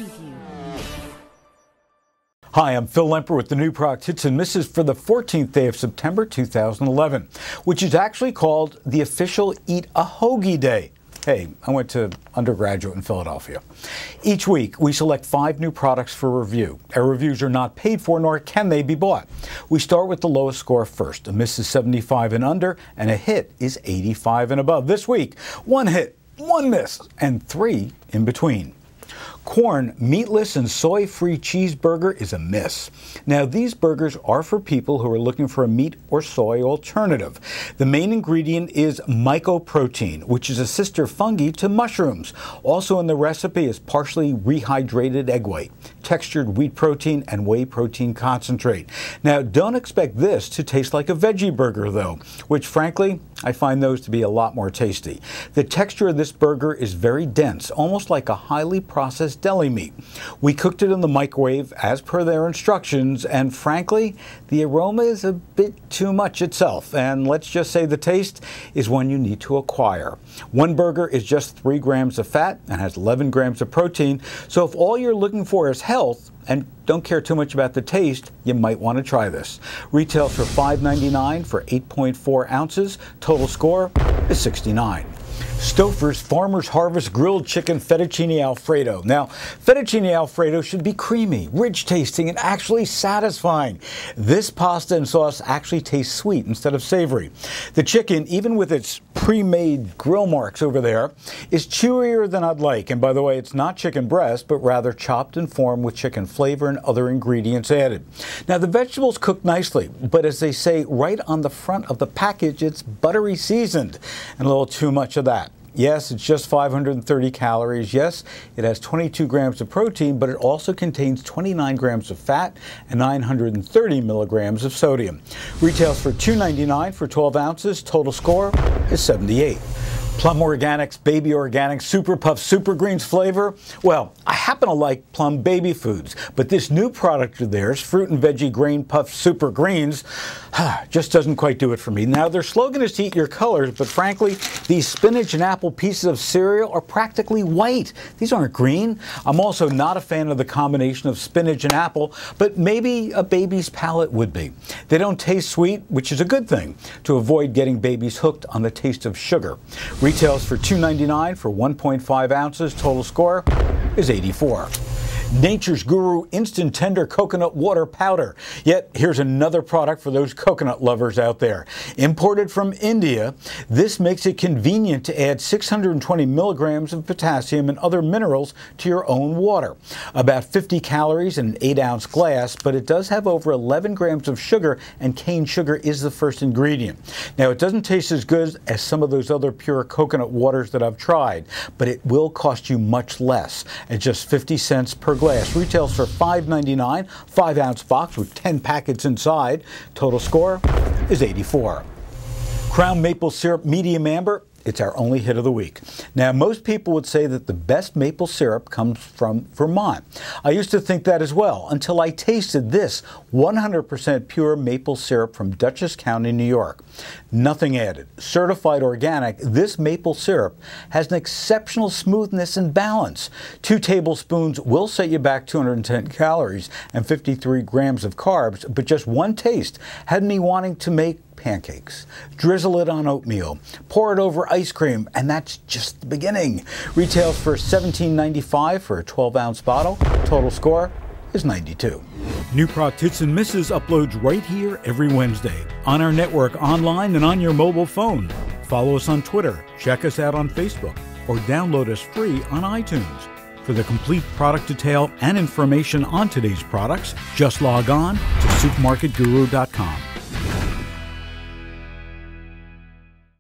Preview. Hi, I'm Phil Lemper with the new product hits and misses for the 14th day of September 2011, which is actually called the official Eat a Hoagie Day. Hey, I went to undergraduate in Philadelphia. Each week, we select 5 new products for review. Our reviews are not paid for, nor can they be bought. We start with the lowest score first. A miss is 75 and under, and a hit is 85 and above. This week, 1 hit, 1 miss, and 3 in between. Quorn meatless and soy-free cheeseburger is a miss. Now, these burgers are for people who are looking for a meat or soy alternative. The main ingredient is mycoprotein, which is a sister fungi to mushrooms. Also in the recipe is partially rehydrated egg white, textured wheat protein, and whey protein concentrate. Now, don't expect this to taste like a veggie burger, though, which frankly, I find those to be a lot more tasty. The texture of this burger is very dense, almost like a highly processed deli meat. We cooked it in the microwave as per their instructions, and frankly, the aroma is a bit too much itself, and let's just say the taste is one you need to acquire. One burger is just 3 grams of fat and has 11 grams of protein, so if all you're looking for is health and don't care too much about the taste, you might want to try this. Retails for $5.99 for 8.4 ounces. Total score is 69. Stouffer's Farmer's Harvest Grilled Chicken Fettuccine Alfredo. Now, fettuccine Alfredo should be creamy, rich tasting, and actually satisfying. This pasta and sauce actually tastes sweet instead of savory. The chicken, even with its pre-made grill marks over there, is chewier than I'd like. And by the way, it's not chicken breast, but rather chopped and formed with chicken flavor and other ingredients added. Now, the vegetables cook nicely, but as they say right on the front of the package, it's buttery seasoned, and a little too much of that. Yes, it's just 530 calories. Yes, it has 22 grams of protein, but it also contains 29 grams of fat and 930 milligrams of sodium. Retails for $2.99 for 12 ounces. Total score is 78. Plum Organics Baby Organic Super Puff Super Greens flavor. Well, I happen to like Plum baby foods, but this new product of theirs, Fruit and Veggie Grain Puff Super Greens, just doesn't quite do it for me. Now, their slogan is to eat your colors, but frankly, these spinach and apple pieces of cereal are practically white. These aren't green. I'm also not a fan of the combination of spinach and apple, but maybe a baby's palate would be. They don't taste sweet, which is a good thing, to avoid getting babies hooked on the taste of sugar. Retails for $2.99 for 1.5 ounces. Total score is 84. Nature's Guru Instant Tender Coconut Water Powder. Yet, here's another product for those coconut lovers out there. Imported from India, this makes it convenient to add 620 milligrams of potassium and other minerals to your own water. About 50 calories in an 8-ounce glass, but it does have over 11 grams of sugar, and cane sugar is the first ingredient. Now, it doesn't taste as good as some of those other pure coconut waters that I've tried, but it will cost you much less at just 50 cents per glass. Retails for $5.99, 5-ounce box with 10 packets inside. Total score is 84. Crown Maple Syrup Medium Amber. It's our only hit of the week. Now, most people would say that the best maple syrup comes from Vermont. I used to think that as well until I tasted this 100% pure maple syrup from Dutchess County, New York. Nothing added. Certified organic, this maple syrup has an exceptional smoothness and balance. 2 tablespoons will set you back 210 calories and 53 grams of carbs, but just one taste had me wanting to make pancakes. Drizzle it on oatmeal, pour it over ice cream, and that's just the beginning. Retails for $17.95 for a 12-ounce bottle. Total score is 92. New Product Hits and Misses uploads right here every Wednesday on our network, online, and on your mobile phone. Follow us on Twitter, check us out on Facebook, or download us free on iTunes. For the complete product detail and information on today's products, just log on to supermarketguru.com.